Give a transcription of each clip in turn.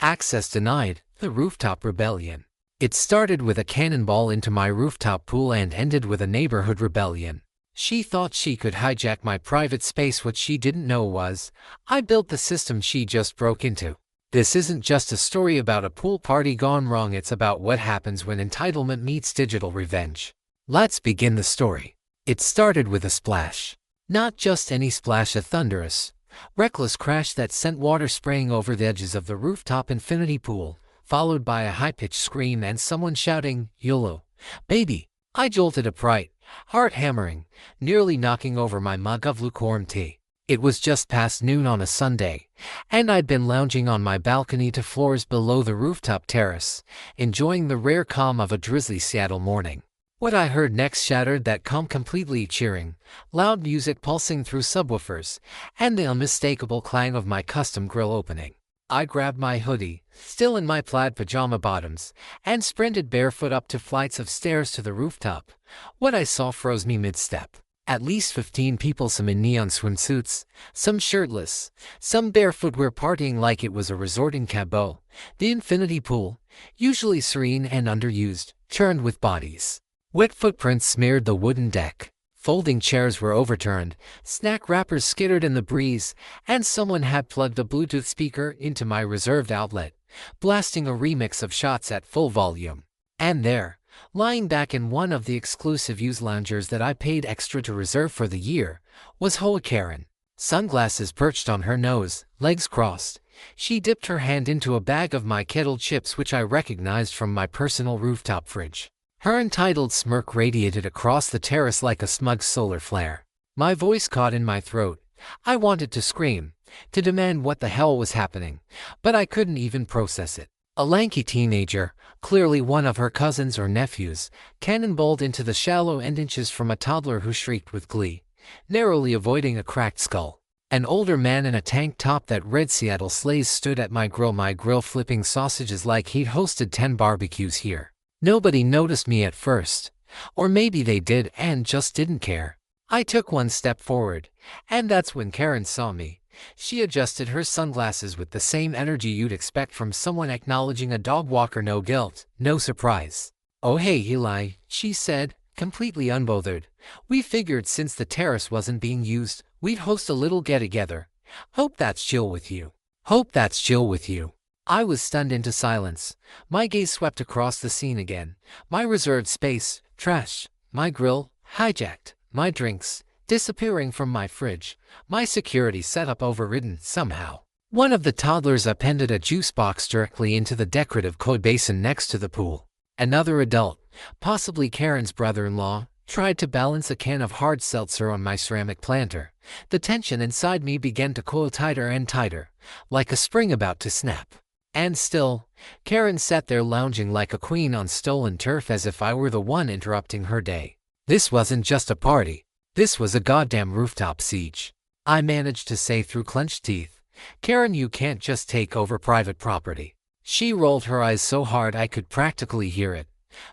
Access denied, the rooftop rebellion. It started with a cannonball into my rooftop pool and ended with a neighborhood rebellion. She thought she could hijack my private space. What she didn't know was, I built the system she just broke into. This isn't just a story about a pool party gone wrong, it's about what happens when entitlement meets digital revenge. Let's begin the story. It started with a splash. Not just any splash, a thunderous, reckless crash that sent water spraying over the edges of the rooftop infinity pool, followed by a high-pitched scream and someone shouting, "YOLO, baby!" I jolted upright, heart hammering, nearly knocking over my mug of lukewarm tea. It was just past noon on a Sunday, and I'd been lounging on my balcony to floors below the rooftop terrace, enjoying the rare calm of a drizzly Seattle morning. What I heard next shattered that calm completely, cheering, loud music pulsing through subwoofers, and the unmistakable clang of my custom grill opening. I grabbed my hoodie, still in my plaid pajama bottoms, and sprinted barefoot up 2 flights of stairs to the rooftop. What I saw froze me mid-step. At least 15 people, some in neon swimsuits, some shirtless, some barefoot, were partying like it was a resort in Cabo. The infinity pool, usually serene and underused, churned with bodies. Wet footprints smeared the wooden deck. Folding chairs were overturned, snack wrappers skittered in the breeze, and someone had plugged a Bluetooth speaker into my reserved outlet, blasting a remix of Shots at full volume. And there, lying back in one of the exclusive used loungers that I paid extra to reserve for the year, was HOA Karen. Sunglasses perched on her nose, legs crossed. She dipped her hand into a bag of my kettle chips, which I recognized from my personal rooftop fridge. Her entitled smirk radiated across the terrace like a smug solar flare. My voice caught in my throat. I wanted to scream, to demand what the hell was happening, but I couldn't even process it. A lanky teenager, clearly one of her cousins or nephews, cannonballed into the shallow end inches from a toddler who shrieked with glee, narrowly avoiding a cracked skull. An older man in a tank top that read Seattle Slays stood at my grill flipping sausages like he'd hosted 10 barbecues here. Nobody noticed me at first, or maybe they did and just didn't care. I took 1 step forward, and that's when Karen saw me. She adjusted her sunglasses with the same energy you'd expect from someone acknowledging a dog walker. No guilt, no surprise. "Oh hey Eli," she said, completely unbothered. "We figured since the terrace wasn't being used, we'd host a little get-together. Hope that's chill with you." Hope that's chill with you. I was stunned into silence. My gaze swept across the scene again. My reserved space, trash. My grill, hijacked. My drinks, disappearing from my fridge. My security setup overridden somehow. One of the toddlers appended a juice box directly into the decorative koi basin next to the pool. Another adult, possibly Karen's brother-in-law, tried to balance a can of hard seltzer on my ceramic planter. The tension inside me began to coil tighter and tighter, like a spring about to snap. And still, Karen sat there lounging like a queen on stolen turf, as if I were the one interrupting her day. This wasn't just a party. This was a goddamn rooftop siege. I managed to say through clenched teeth, "Karen, you can't just take over private property." She rolled her eyes so hard I could practically hear it.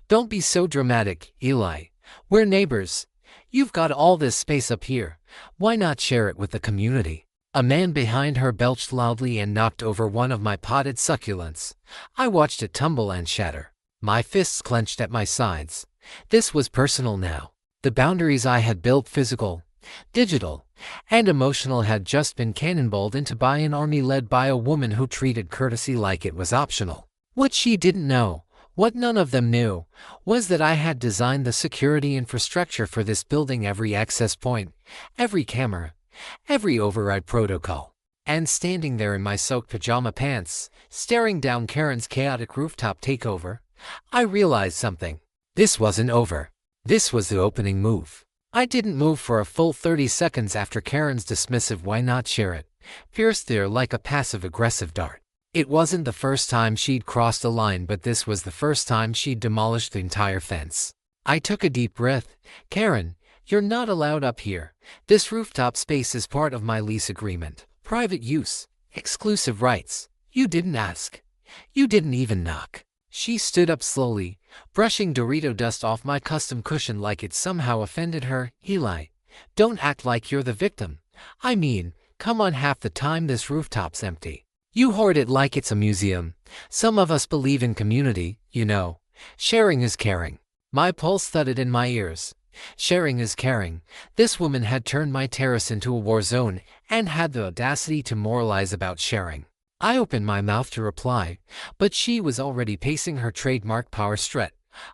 "Don't be so dramatic, Eli. We're neighbors. You've got all this space up here. Why not share it with the community?" A man behind her belched loudly and knocked over one of my potted succulents. I watched it tumble and shatter. My fists clenched at my sides. This was personal now. The boundaries I had built, physical, digital, and emotional, had just been cannonballed into by an army led by a woman who treated courtesy like it was optional. What she didn't know, what none of them knew, was that I had designed the security infrastructure for this building, every access point, every camera, every override protocol. And standing there in my soaked pajama pants, staring down Karen's chaotic rooftop takeover, I realized something. This wasn't over. This was the opening move. I didn't move for a full 30 seconds after Karen's dismissive "why not share it" pierced there like a passive-aggressive dart. It wasn't the first time she'd crossed a line, but this was the first time she'd demolished the entire fence. I took a deep breath. "Karen, you're not allowed up here. This rooftop space is part of my lease agreement. Private use, exclusive rights. You didn't ask. You didn't even knock." She stood up slowly, brushing Dorito dust off my custom cushion like it somehow offended her. "Eli, don't act like you're the victim. I mean, come on, half the time this rooftop's empty. You hoard it like it's a museum. Some of us believe in community, you know. Sharing is caring. My pulse thudded in my ears. Sharing is caring. This woman had turned my terrace into a war zone and had the audacity to moralize about sharing. I opened my mouth to reply, but she was already pacing her trademark power strut,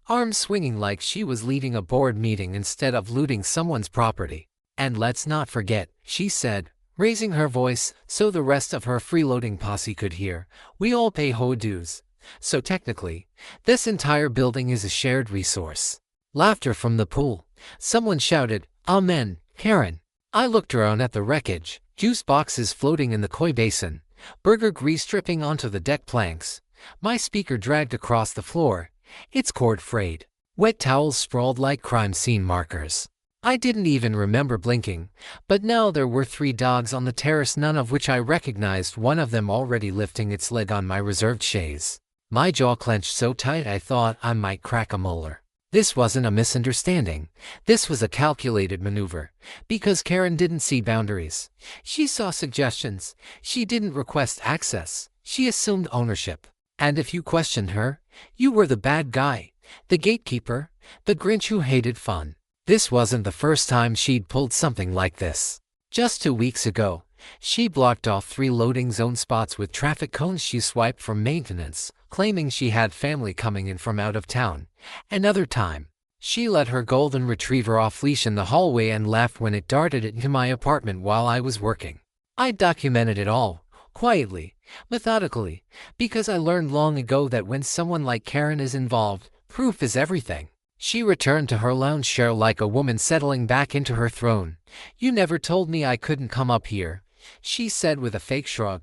arms swinging like she was leading a board meeting instead of looting someone's property. And let's not forget, she said, raising her voice so the rest of her freeloading posse could hear, we all pay HOA dues. So technically, this entire building is a shared resource. Laughter from the pool. Someone shouted, Amen, Karen. I looked around at the wreckage, juice boxes floating in the koi basin, burger grease dripping onto the deck planks. My speaker dragged across the floor, its cord frayed. Wet towels sprawled like crime scene markers. I didn't even remember blinking, but now there were 3 dogs on the terrace, none of which I recognized, one of them already lifting its leg on my reserved chaise. My jaw clenched so tight I thought I might crack a molar. This wasn't a misunderstanding. This was a calculated maneuver. Because Karen didn't see boundaries. She saw suggestions. She didn't request access. She assumed ownership. And if you questioned her, you were the bad guy, the gatekeeper, the Grinch who hated fun. This wasn't the first time she'd pulled something like this. Just 2 weeks ago, she blocked off 3 loading zone spots with traffic cones she swiped from maintenance, claiming she had family coming in from out of town. Another time, she let her golden retriever off leash in the hallway and laughed when it darted into my apartment while I was working. I documented it all, quietly, methodically, because I learned long ago that when someone like Karen is involved, proof is everything. She returned to her lounge chair like a woman settling back into her throne. You never told me I couldn't come up here, she said with a fake shrug.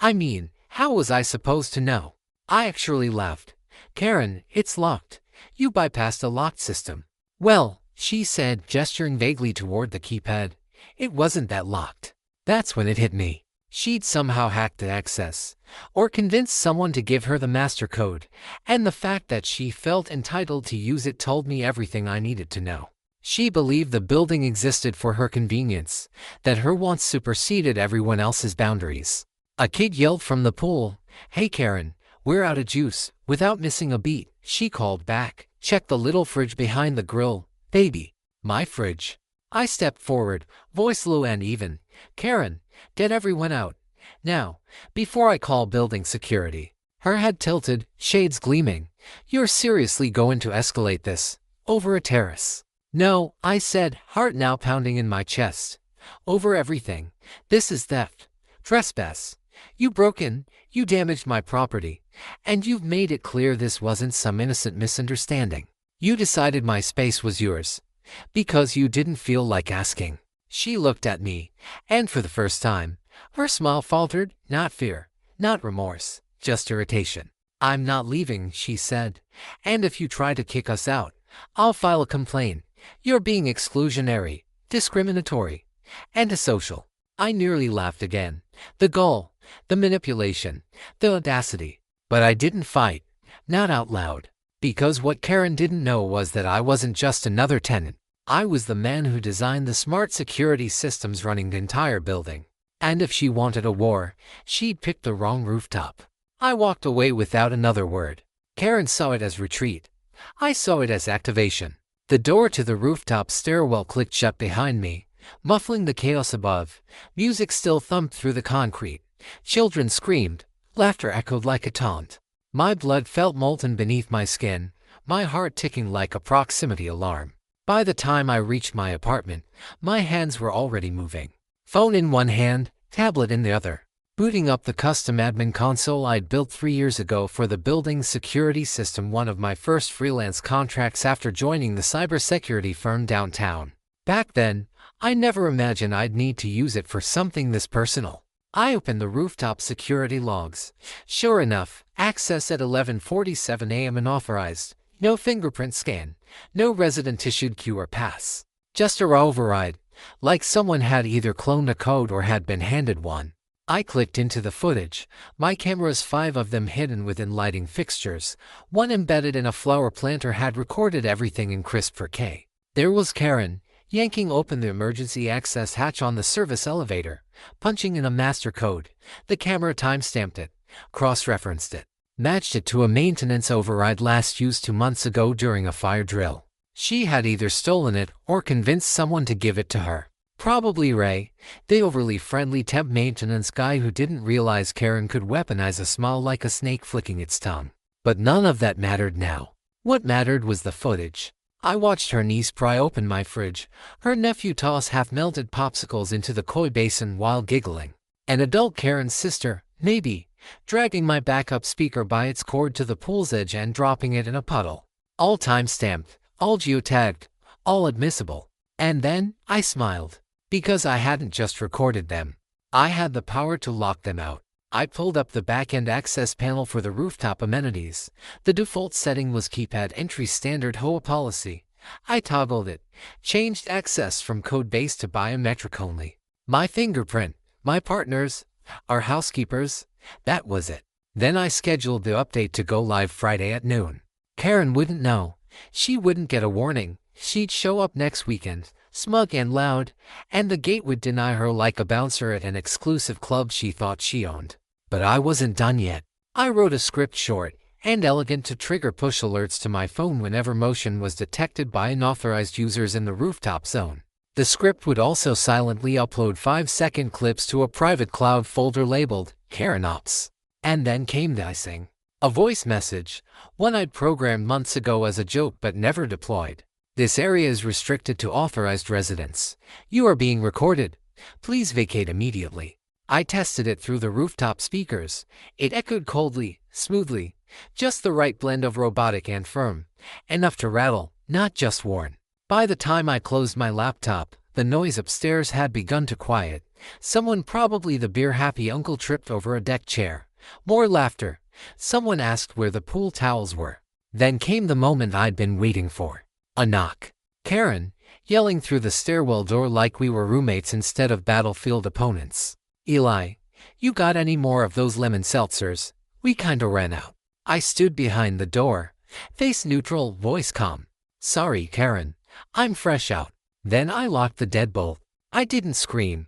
I mean, how was I supposed to know? I actually laughed. Karen, it's locked. You bypassed a locked system. Well, she said, gesturing vaguely toward the keypad. It wasn't that locked. That's when it hit me. She'd somehow hacked the access, or convinced someone to give her the master code, and the fact that she felt entitled to use it told me everything I needed to know. She believed the building existed for her convenience, that her wants superseded everyone else's boundaries. A kid yelled from the pool, Hey Karen, we're out of juice. Without missing a beat, she called back, check the little fridge behind the grill, baby. My fridge. I stepped forward, voice low and even. Karen, get everyone out. Now, before I call building security. Her head tilted, shades gleaming. You're seriously going to escalate this? Over a terrace? No, I said, heart now pounding in my chest. Over everything. This is theft. Trespass. You broke in, you damaged my property, and you've made it clear this wasn't some innocent misunderstanding. You decided my space was yours, because you didn't feel like asking. She looked at me, and for the first time, her smile faltered, not fear, not remorse, just irritation. I'm not leaving, she said, and if you try to kick us out, I'll file a complaint. You're being exclusionary, discriminatory, antisocial. I nearly laughed again. The gall, the manipulation, the audacity. But I didn't fight, not out loud, because what Karen didn't know was that I wasn't just another tenant. I was the man who designed the smart security systems running the entire building. And if she wanted a war, she'd picked the wrong rooftop. I walked away without another word. Karen saw it as retreat. I saw it as activation. The door to the rooftop stairwell clicked shut behind me, muffling the chaos above. Music still thumped through the concrete. Children screamed. Laughter echoed like a taunt. My blood felt molten beneath my skin, my heart ticking like a proximity alarm. By the time I reached my apartment, my hands were already moving. Phone in one hand, tablet in the other. Booting up the custom admin console I'd built 3 years ago for the building's security system, one of my first freelance contracts after joining the cybersecurity firm downtown. Back then, I never imagined I'd need to use it for something this personal. I opened the rooftop security logs. Sure enough, access at 11:47 a.m. unauthorized. No fingerprint scan. No resident-issued QR pass. Just a raw override, like someone had either cloned a code or had been handed one. I clicked into the footage, my cameras, 5 of them hidden within lighting fixtures. One embedded in a flower planter had recorded everything in crisp 4K. There was Karen, yanking open the emergency access hatch on the service elevator, punching in a master code. The camera timestamped it, cross-referenced it, matched it to a maintenance override last used 2 months ago during a fire drill. She had either stolen it or convinced someone to give it to her. Probably Ray, the overly friendly temp maintenance guy who didn't realize Karen could weaponize a smile like a snake flicking its tongue. But none of that mattered now. What mattered was the footage. I watched her niece pry open my fridge, her nephew toss half-melted popsicles into the koi basin while giggling, and adult Karen's sister, maybe, dragging my backup speaker by its cord to the pool's edge and dropping it in a puddle. All time-stamped, all geotagged, all admissible. And then, I smiled. Because I hadn't just recorded them. I had the power to lock them out. I pulled up the back-end access panel for the rooftop amenities. The default setting was keypad entry standard HOA policy. I toggled it, changed access from code-based to biometric only. My fingerprint, my partner's, our housekeeper's, that was it. Then I scheduled the update to go live Friday at noon. Karen wouldn't know. She wouldn't get a warning. She'd show up next weekend, smug and loud, and the gate would deny her like a bouncer at an exclusive club she thought she owned. But I wasn't done yet. I wrote a script short and elegant to trigger push alerts to my phone whenever motion was detected by unauthorized users in the rooftop zone. The script would also silently upload 5-second clips to a private cloud folder labeled Karen Ops. And then came the icing. A voice message, one I'd programmed months ago as a joke but never deployed. This area is restricted to authorized residents. You are being recorded. Please vacate immediately. I tested it through the rooftop speakers. It echoed coldly, smoothly, just the right blend of robotic and firm, enough to rattle, not just warn. By the time I closed my laptop, the noise upstairs had begun to quiet. Someone, probably the beer-happy uncle, tripped over a deck chair. More laughter. Someone asked where the pool towels were. Then came the moment I'd been waiting for. A knock. Karen, yelling through the stairwell door like we were roommates instead of battlefield opponents. Eli, you got any more of those lemon seltzers? We kinda ran out. I stood behind the door, face neutral, voice calm. Sorry, Karen. I'm fresh out. Then I locked the deadbolt. I didn't scream.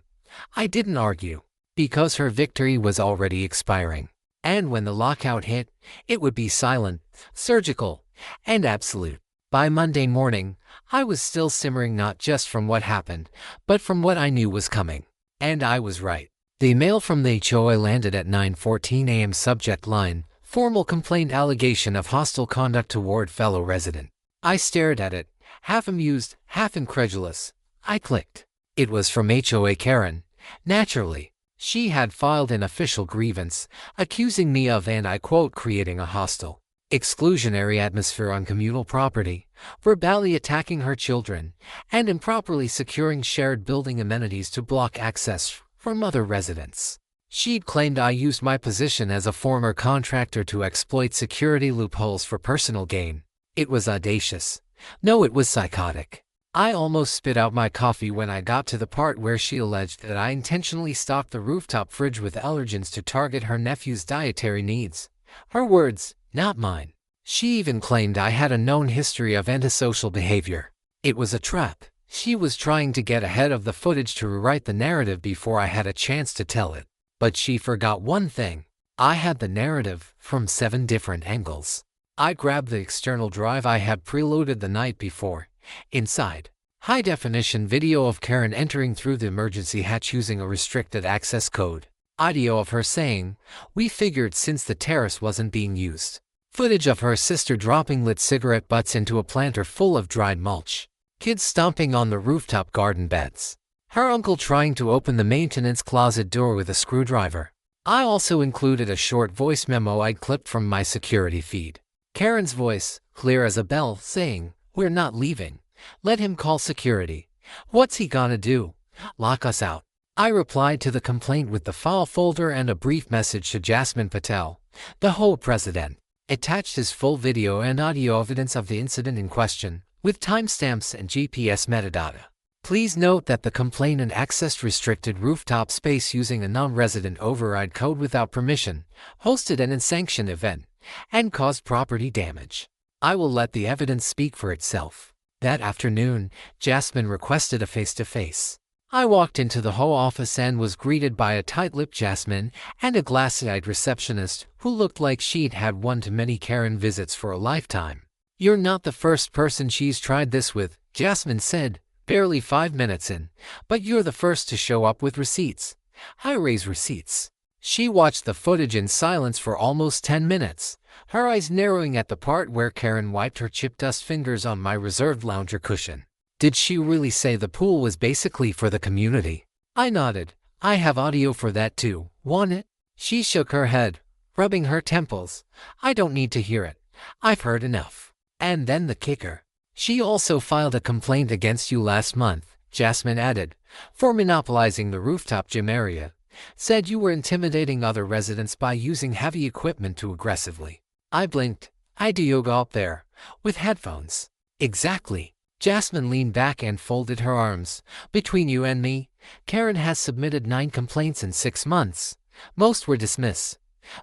I didn't argue. Because her victory was already expiring. And when the lockout hit, it would be silent, surgical, and absolute. By Monday morning, I was still simmering, not just from what happened, but from what I knew was coming. And I was right. The email from the HOA landed at 9:14 a.m. Subject line, formal complaint, allegation of hostile conduct toward fellow resident. I stared at it, half amused, half incredulous. I clicked. It was from HOA Karen. Naturally, she had filed an official grievance, accusing me of, and I quote, creating a hostile, exclusionary atmosphere on communal property, verbally attacking her children, and improperly securing shared building amenities to block access from other residents. She'd claimed I used my position as a former contractor to exploit security loopholes for personal gain. It was audacious. No, it was psychotic. I almost spit out my coffee when I got to the part where she alleged that I intentionally stocked the rooftop fridge with allergens to target her nephew's dietary needs. Her words, not mine. She even claimed I had a known history of antisocial behavior. It was a trap. She was trying to get ahead of the footage to rewrite the narrative before I had a chance to tell it. But she forgot one thing. I had the narrative from 7 different angles. I grabbed the external drive I had preloaded the night before. Inside, high-definition video of Karen entering through the emergency hatch using a restricted access code. Audio of her saying, "We figured since the terrace wasn't being used." Footage of her sister dropping lit cigarette butts into a planter full of dried mulch. Kids stomping on the rooftop garden beds. Her uncle trying to open the maintenance closet door with a screwdriver. I also included a short voice memo I'd clipped from my security feed. Karen's voice, clear as a bell, saying, "We're not leaving. Let him call security. What's he gonna do? Lock us out." I replied to the complaint with the file folder and a brief message to Jasmine Patel, the HOA president. Attached his full video and audio evidence of the incident in question, with timestamps and GPS metadata. Please note that the complainant accessed restricted rooftop space using a non-resident override code without permission, hosted an unsanctioned event, and caused property damage. I will let the evidence speak for itself. That afternoon, Jasmine requested a face-to-face. I walked into the HOA office and was greeted by a tight-lipped Jasmine and a glassy-eyed receptionist who looked like she'd had one too many Karen visits for a lifetime. "You're not the first person she's tried this with," Jasmine said, barely 5 minutes in, "but you're the first to show up with receipts." I raised receipts. She watched the footage in silence for almost 10 minutes, her eyes narrowing at the part where Karen wiped her chip dust fingers on my reserved lounger cushion. Did she really say the pool was basically for the community? I nodded. I have audio for that too. Want it? She shook her head, rubbing her temples. I don't need to hear it. I've heard enough. And then the kicker. She also filed a complaint against you last month, Jasmine added, for monopolizing the rooftop gym area. Said you were intimidating other residents by using heavy equipment too aggressively. I blinked. I do yoga up there, with headphones. Exactly. Jasmine leaned back and folded her arms. Between you and me, Karen has submitted 9 complaints in 6 months. Most were dismissed.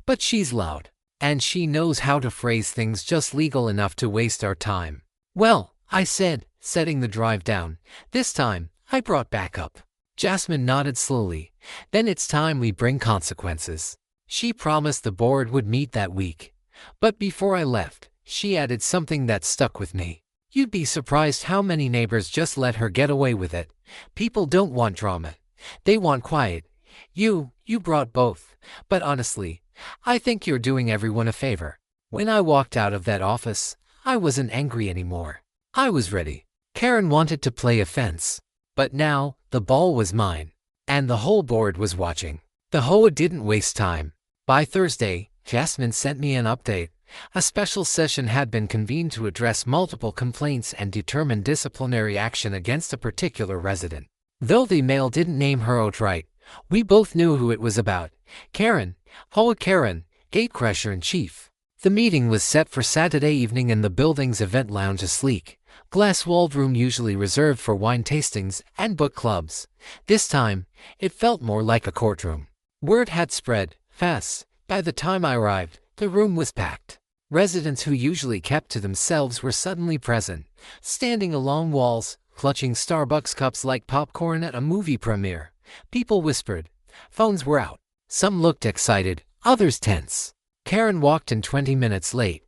But she's loud, and she knows how to phrase things just legal enough to waste our time. Well, I said, setting the drive down. This time, I brought backup. Jasmine nodded slowly. Then it's time we bring consequences. She promised the board would meet that week. But before I left, she added something that stuck with me. You'd be surprised how many neighbors just let her get away with it. People don't want drama. They want quiet. You brought both. But honestly, I think you're doing everyone a favor. When I walked out of that office, I wasn't angry anymore. I was ready. Karen wanted to play offense. But now, the ball was mine. And the whole board was watching. The HOA didn't waste time. By Thursday, Jasmine sent me an update. A special session had been convened to address multiple complaints and determine disciplinary action against a particular resident. Though the email didn't name her outright, we both knew who it was about. Karen, HOA Karen, gatecrasher-in-chief. The meeting was set for Saturday evening in the building's event lounge, a sleek, glass-walled room usually reserved for wine tastings and book clubs. This time, it felt more like a courtroom. Word had spread fast. By the time I arrived, the room was packed. Residents who usually kept to themselves were suddenly present, standing along walls, clutching Starbucks cups like popcorn at a movie premiere. People whispered. Phones were out. Some looked excited, others tense. Karen walked in 20 minutes late,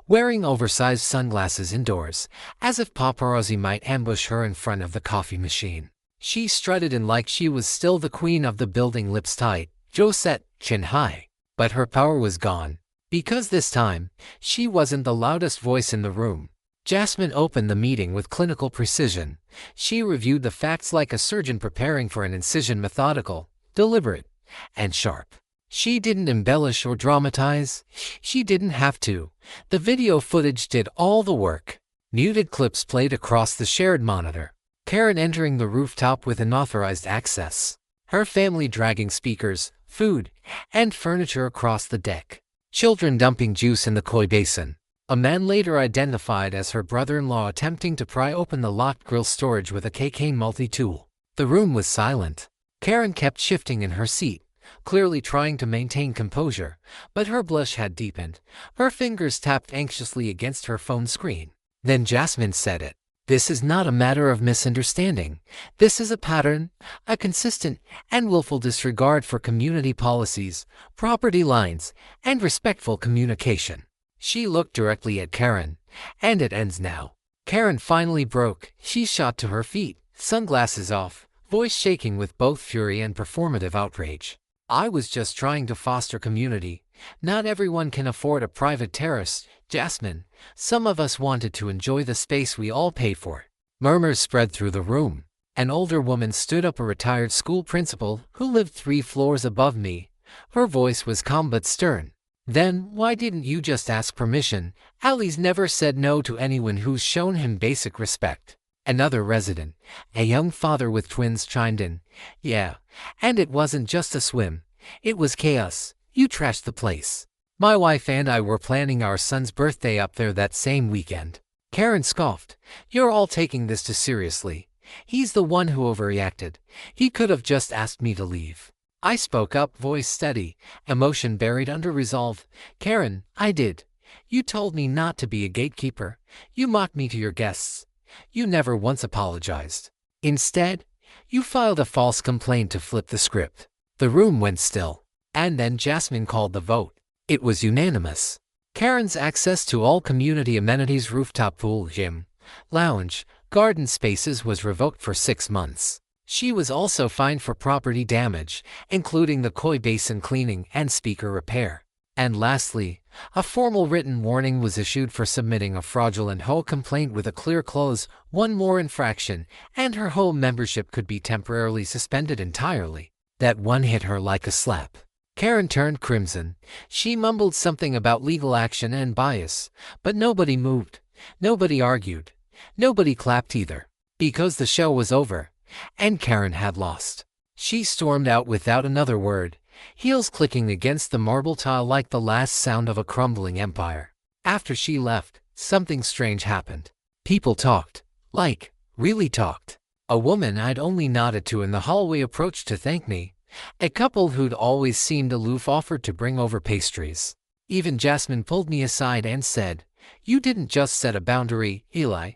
wearing oversized sunglasses indoors, as if paparazzi might ambush her in front of the coffee machine. She strutted in like she was still the queen of the building, lips tight, jaw set, chin high. But her power was gone, because this time, she wasn't the loudest voice in the room. Jasmine opened the meeting with clinical precision. She reviewed the facts like a surgeon preparing for an incision, methodical, deliberate, and sharp. She didn't embellish or dramatize. She didn't have to. The video footage did all the work. Muted clips played across the shared monitor. Karen entering the rooftop with unauthorized access. Her family dragging speakers, food, and furniture across the deck. Children dumping juice in the koi basin. A man later identified as her brother-in-law attempting to pry open the locked grill storage with a KK multi-tool. The room was silent. Karen kept shifting in her seat, clearly trying to maintain composure, but her blush had deepened. Her fingers tapped anxiously against her phone screen. Then Jasmine said it. This is not a matter of misunderstanding. This is a pattern, a consistent and willful disregard for community policies, property lines, and respectful communication. She looked directly at Karen, and it ends now. Karen finally broke. She shot to her feet, sunglasses off, voice shaking with both fury and performative outrage. I was just trying to foster community. Not everyone can afford a private terrace, Jasmine. Some of us wanted to enjoy the space we all paid for. Murmurs spread through the room. An older woman stood up, a retired school principal who lived 3 floors above me. Her voice was calm but stern. Then, why didn't you just ask permission? Ali's never said no to anyone who's shown him basic respect. Another resident, a young father with twins, chimed in. Yeah, and it wasn't just a swim. It was chaos. You trashed the place. My wife and I were planning our son's birthday up there that same weekend. Karen scoffed. You're all taking this too seriously. He's the one who overreacted. He could have just asked me to leave. I spoke up, voice steady, emotion buried under resolve. Karen, I did. You told me not to be a gatekeeper. You mocked me to your guests. You never once apologized. Instead, you filed a false complaint to flip the script. The room went still. And then Jasmine called the vote. It was unanimous. Karen's access to all community amenities, rooftop pool, gym, lounge, garden spaces was revoked for 6 months. She was also fined for property damage, including the koi basin cleaning and speaker repair. And lastly, a formal written warning was issued for submitting a fraudulent HOA complaint with a clear close. One more infraction, and her HOA membership could be temporarily suspended entirely. That one hit her like a slap. Karen turned crimson. She mumbled something about legal action and bias, but nobody moved. Nobody argued. Nobody clapped either. Because the show was over, and Karen had lost. She stormed out without another word, heels clicking against the marble tile like the last sound of a crumbling empire. After she left, something strange happened. People talked. Like, really talked. A woman I'd only nodded to in the hallway approached to thank me. A couple who'd always seemed aloof offered to bring over pastries. Even Jasmine pulled me aside and said, "You didn't just set a boundary, Eli.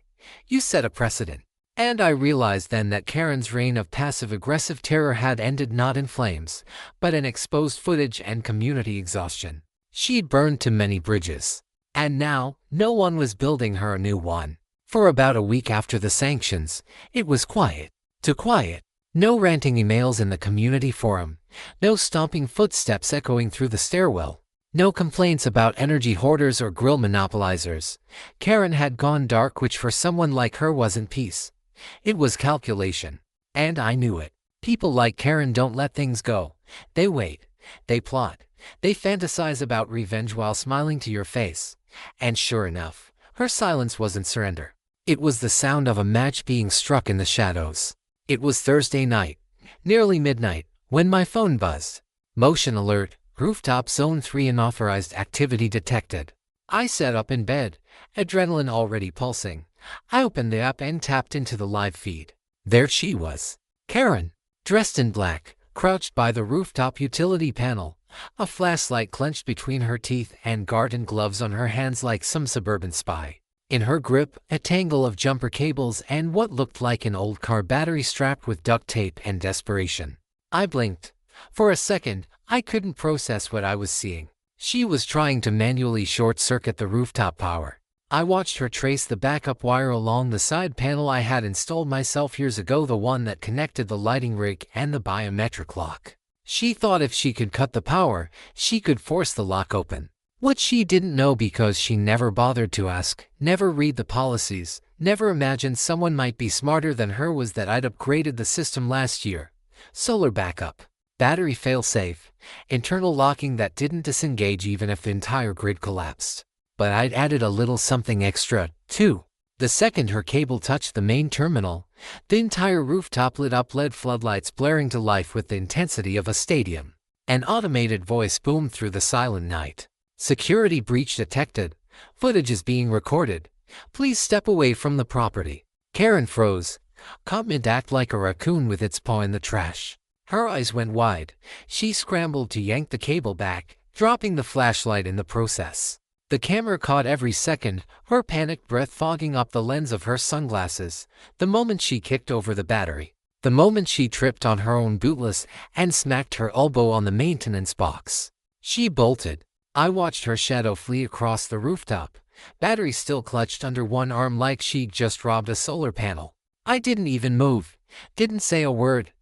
You set a precedent." And I realized then that Karen's reign of passive-aggressive terror had ended not in flames, but in exposed footage and community exhaustion. She'd burned too many bridges. And now, no one was building her a new one. For about a week after the sanctions, it was quiet. Too quiet. No ranting emails in the community forum. No stomping footsteps echoing through the stairwell. No complaints about energy hoarders or grill monopolizers. Karen had gone dark, which for someone like her wasn't peace. It was calculation. And I knew it. People like Karen don't let things go. They wait. They plot. They fantasize about revenge while smiling to your face. And sure enough, her silence wasn't surrender. It was the sound of a match being struck in the shadows. It was Thursday night, nearly midnight, when my phone buzzed. Motion alert, rooftop zone 3 unauthorized activity detected. I sat up in bed, adrenaline already pulsing. I opened the app and tapped into the live feed. There she was. Karen, dressed in black, crouched by the rooftop utility panel, a flashlight clenched between her teeth and garden gloves on her hands like some suburban spy. In her grip, a tangle of jumper cables and what looked like an old car battery strapped with duct tape and desperation. I blinked. For a second, I couldn't process what I was seeing. She was trying to manually short-circuit the rooftop power. I watched her trace the backup wire along the side panel I had installed myself years ago, the one that connected the lighting rig and the biometric lock. She thought if she could cut the power, she could force the lock open. What she didn't know, because she never bothered to ask, never read the policies, never imagined someone might be smarter than her, was that I'd upgraded the system last year. Solar backup, battery fail-safe, internal locking that didn't disengage even if the entire grid collapsed. But I'd added a little something extra, too. The second her cable touched the main terminal, the entire rooftop lit up, LED floodlights blaring to life with the intensity of a stadium. An automated voice boomed through the silent night. "Security breach detected. Footage is being recorded. Please step away from the property." Karen froze, caught mid-act like a raccoon with its paw in the trash. Her eyes went wide. She scrambled to yank the cable back, dropping the flashlight in the process. The camera caught every second, her panicked breath fogging up the lens of her sunglasses, the moment she kicked over the battery, the moment she tripped on her own bootless and smacked her elbow on the maintenance box. She bolted. I watched her shadow flee across the rooftop, battery still clutched under one arm like she'd just robbed a solar panel. I didn't even move, didn't say a word.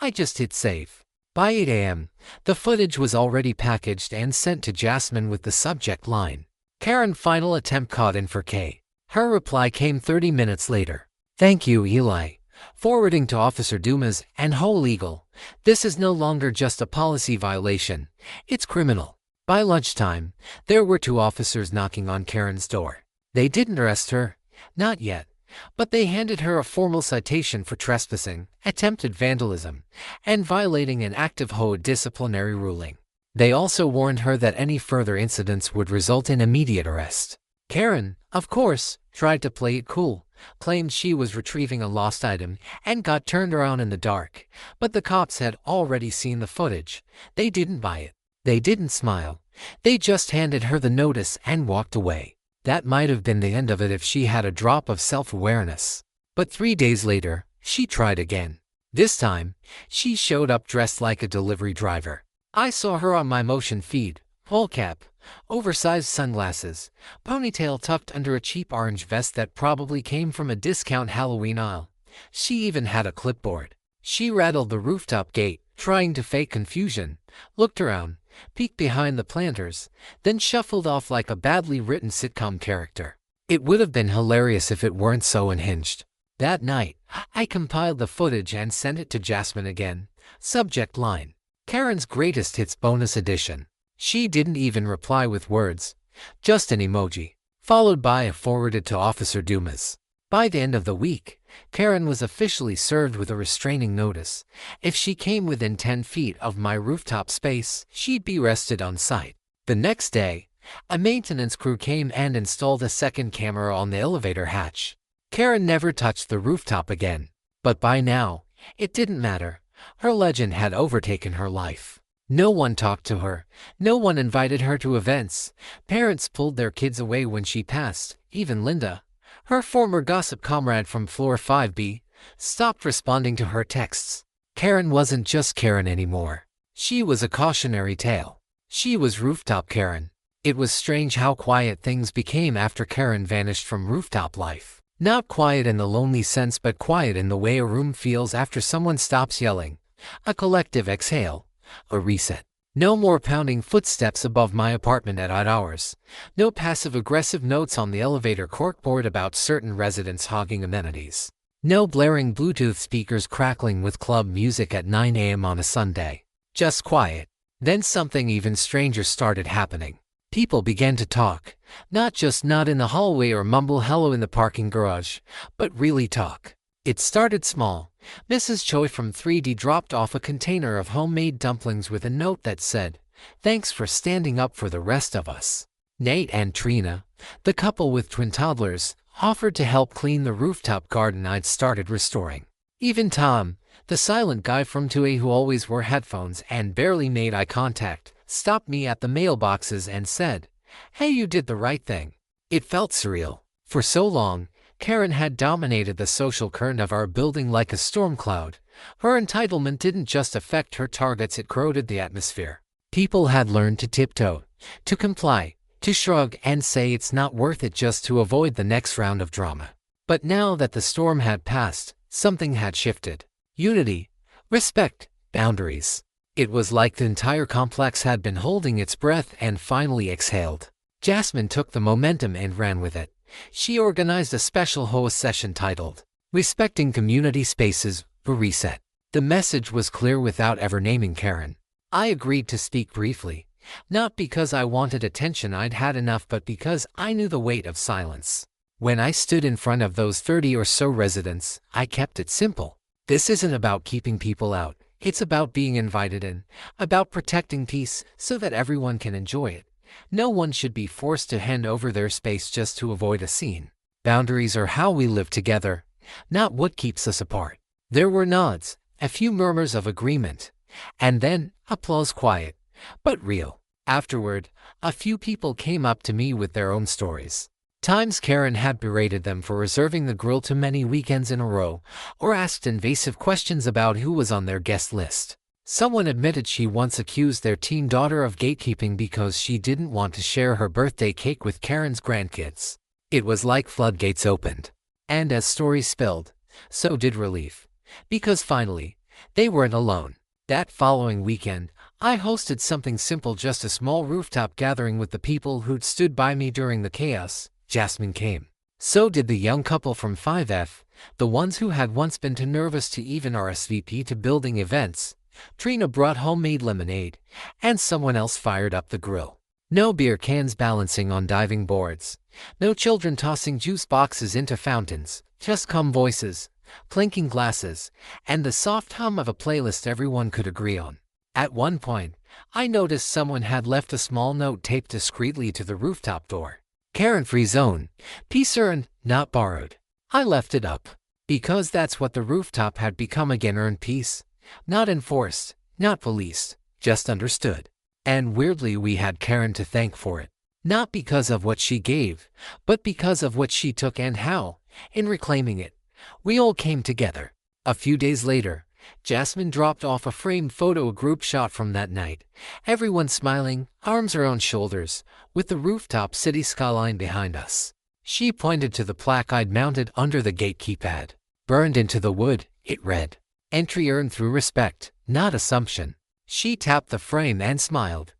I just hit save. By 8 a.m., the footage was already packaged and sent to Jasmine with the subject line, "Karen final attempt caught in 4K." Her reply came 30 minutes later. "Thank you, Eli. Forwarding to Officer Dumas and HOA Legal. This is no longer just a policy violation. It's criminal." By lunchtime, there were 2 officers knocking on Karen's door. They didn't arrest her, not yet, but they handed her a formal citation for trespassing, attempted vandalism, and violating an active HOA disciplinary ruling. They also warned her that any further incidents would result in immediate arrest. Karen, of course, tried to play it cool, claimed she was retrieving a lost item, and got turned around in the dark, but the cops had already seen the footage. They didn't buy it. They didn't smile. They just handed her the notice and walked away. That might have been the end of it if she had a drop of self-awareness. But 3 days later, she tried again. This time, she showed up dressed like a delivery driver. I saw her on my motion feed, full cap, oversized sunglasses, ponytail tucked under a cheap orange vest that probably came from a discount Halloween aisle. She even had a clipboard. She rattled the rooftop gate, trying to fake confusion, looked around, peeked behind the planters, then shuffled off like a badly written sitcom character. It would have been hilarious if it weren't so unhinged. That night, I compiled the footage and sent it to Jasmine again. Subject line: Karen's Greatest Hits Bonus Edition. She didn't even reply with words, just an emoji, followed by a forwarded to Officer Dumas. By the end of the week, Karen was officially served with a restraining notice. If she came within 10 feet of my rooftop space, she'd be arrested on site. The next day, a maintenance crew came and installed a second camera on the elevator hatch. Karen never touched the rooftop again. But by now, it didn't matter. Her legend had overtaken her life. No one talked to her. No one invited her to events. Parents pulled their kids away when she passed. Even Linda, her former gossip comrade from floor 5B, stopped responding to her texts. Karen wasn't just Karen anymore. She was a cautionary tale. She was Rooftop Karen. It was strange how quiet things became after Karen vanished from rooftop life. Not quiet in the lonely sense, but quiet in the way a room feels after someone stops yelling. A collective exhale. A reset. No more pounding footsteps above my apartment at odd hours. No passive-aggressive notes on the elevator corkboard about certain residents hogging amenities. No blaring Bluetooth speakers crackling with club music at 9 a.m. on a Sunday. Just quiet. Then something even stranger started happening. People began to talk. Not just nod in the hallway or mumble hello in the parking garage, but really talk. It started small. Mrs. Choi from 3D dropped off a container of homemade dumplings with a note that said, "Thanks for standing up for the rest of us." Nate and Trina, the couple with twin toddlers, offered to help clean the rooftop garden I'd started restoring. Even Tom, the silent guy from 2A who always wore headphones and barely made eye contact, stopped me at the mailboxes and said, "Hey, you did the right thing." It felt surreal. For so long, Karen had dominated the social current of our building like a storm cloud. Her entitlement didn't just affect her targets, it corroded the atmosphere. People had learned to tiptoe, to comply, to shrug and say it's not worth it just to avoid the next round of drama. But now that the storm had passed, something had shifted. Unity, respect, boundaries. It was like the entire complex had been holding its breath and finally exhaled. Jasmine took the momentum and ran with it. She organized a special HOA session titled, "Respecting Community Spaces, a Reset." The message was clear without ever naming Karen. I agreed to speak briefly, not because I wanted attention, I'd had enough, but because I knew the weight of silence. When I stood in front of those 30 or so residents, I kept it simple. This isn't about keeping people out. It's about being invited in, about protecting peace so that everyone can enjoy it. No one should be forced to hand over their space just to avoid a scene. Boundaries are how we live together, not what keeps us apart. There were nods, a few murmurs of agreement, and then applause, quiet, but real. Afterward, a few people came up to me with their own stories. Times Karen had berated them for reserving the grill too many weekends in a row, or asked invasive questions about who was on their guest list. Someone admitted she once accused their teen daughter of gatekeeping because she didn't want to share her birthday cake with Karen's grandkids. It was like floodgates opened. And as stories spilled, so did relief. Because finally, they weren't alone. That following weekend, I hosted something simple, just a small rooftop gathering with the people who'd stood by me during the chaos. Jasmine came. So did the young couple from 5F, the ones who had once been too nervous to even RSVP to building events. Trina brought homemade lemonade, and someone else fired up the grill. No beer cans balancing on diving boards. No children tossing juice boxes into fountains. Just calm voices, clinking glasses, and the soft hum of a playlist everyone could agree on. At one point, I noticed someone had left a small note taped discreetly to the rooftop door. "Karen-free zone. Peace earned, not borrowed." I left it up, because that's what the rooftop had become again, earned peace. Not enforced, not policed, just understood. And weirdly, we had Karen to thank for it. Not because of what she gave, but because of what she took and how, in reclaiming it, We all came together. A few days later, Jasmine dropped off a framed photo, a group shot from that night. Everyone smiling, arms around shoulders, with the rooftop city skyline behind us. She pointed to the plaque I'd mounted under the gate keypad. Burned into the wood, it read. Entry earned through respect, not assumption. She tapped the frame and smiled.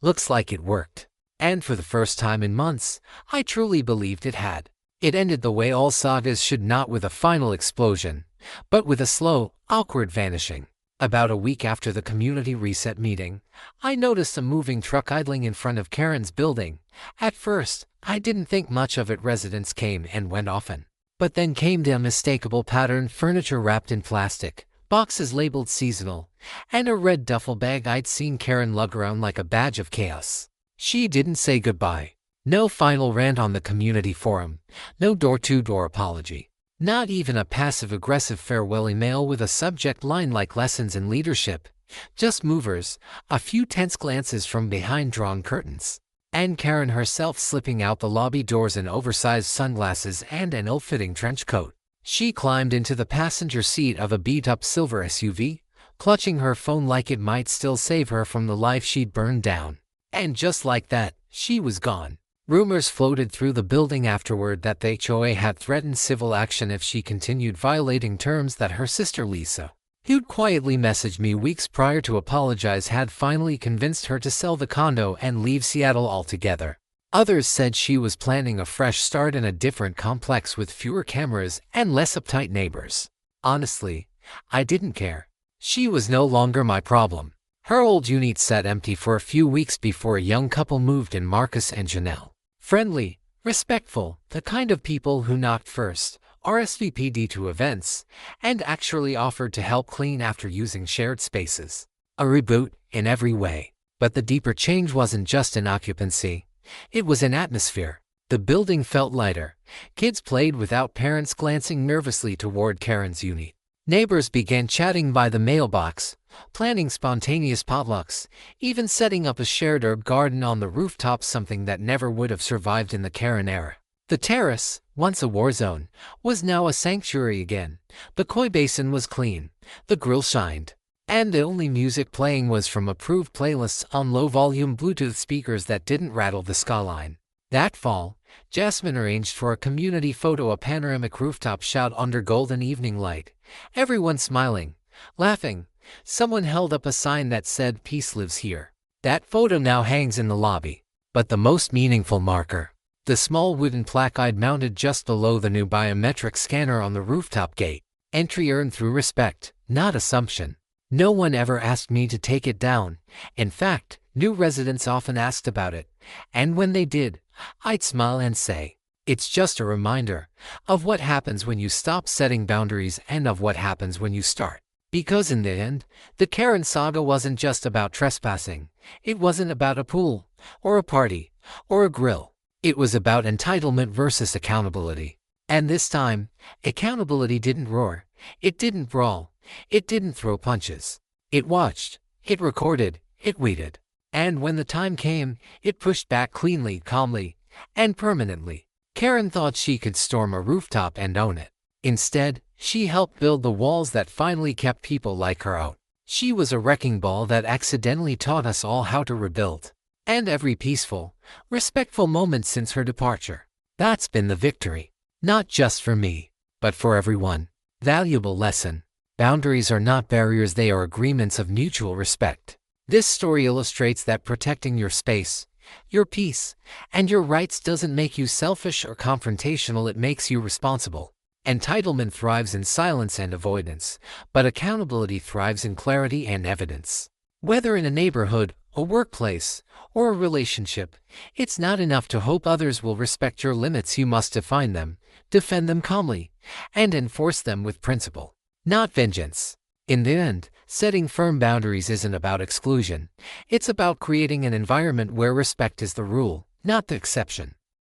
Looks like it worked. And for the first time in months, I truly believed it had. It ended the way all sagas should, not with a final explosion, but with a slow, awkward vanishing. About a week after the community reset meeting, I noticed a moving truck idling in front of Karen's building. At first, I didn't think much of it. Residents came and went often. But then came the unmistakable pattern: furniture wrapped in plastic, boxes labeled seasonal, and a red duffel bag I'd seen Karen lug around like a badge of chaos. She didn't say goodbye. No final rant on the community forum. No door-to-door apology. Not even a passive-aggressive farewell email with a subject line like lessons in leadership. Just movers, a few tense glances from behind drawn curtains, and Karen herself slipping out the lobby doors in oversized sunglasses and an ill-fitting trench coat. She climbed into the passenger seat of a beat-up silver SUV, clutching her phone like it might still save her from the life she'd burned down. And just like that, she was gone. Rumors floated through the building afterward that the HOA had threatened civil action if she continued violating terms. That her sister Lisa, who'd quietly messaged me weeks prior to apologize, had finally convinced her to sell the condo and leave Seattle altogether. Others said she was planning a fresh start in a different complex with fewer cameras and less uptight neighbors. Honestly, I didn't care. She was no longer my problem. Her old unit sat empty for a few weeks before a young couple moved in, Marcus and Janelle. Friendly, respectful, the kind of people who knocked first, RSVP'd to events, and actually offered to help clean after using shared spaces. A reboot in every way. But the deeper change wasn't just in occupancy. It was in atmosphere. The building felt lighter. Kids played without parents glancing nervously toward Karen's unit. Neighbors began chatting by the mailbox, planning spontaneous potlucks, even setting up a shared herb garden on the rooftop, something that never would have survived in the Karen era. The terrace, once a war zone, was now a sanctuary again. The koi basin was clean, the grill shined, and the only music playing was from approved playlists on low-volume Bluetooth speakers that didn't rattle the skyline. That fall, Jasmine arranged for a community photo, a panoramic rooftop shot under golden evening light. Everyone smiling, laughing. Someone held up a sign that said, "Peace lives here." That photo now hangs in the lobby. But the most meaningful marker, the small wooden plaque I'd mounted just below the new biometric scanner on the rooftop gate. Entry earned through respect, not assumption. No one ever asked me to take it down. In fact, new residents often asked about it, and when they did, I'd smile and say, it's just a reminder of what happens when you stop setting boundaries and of what happens when you start. Because in the end, the Karen saga wasn't just about trespassing. It wasn't about a pool, or a party, or a grill. It was about entitlement versus accountability. And this time, accountability didn't roar, it didn't brawl, it didn't throw punches. It watched, it recorded, it waited. And when the time came, it pushed back cleanly, calmly, and permanently. Karen thought she could storm a rooftop and own it. Instead, she helped build the walls that finally kept people like her out. She was a wrecking ball that accidentally taught us all how to rebuild. And every peaceful, respectful moment since her departure, that's been the victory. Not just for me, but for everyone. Valuable lesson. Boundaries are not barriers, they are agreements of mutual respect. This story illustrates that protecting your space, your peace, and your rights doesn't make you selfish or confrontational, it makes you responsible. Entitlement thrives in silence and avoidance, but accountability thrives in clarity and evidence. Whether in a neighborhood, a workplace, or a relationship, it's not enough to hope others will respect your limits. You must define them, defend them calmly, and enforce them with principle, not vengeance. In the end, setting firm boundaries isn't about exclusion. It's about creating an environment where respect is the rule, not the exception.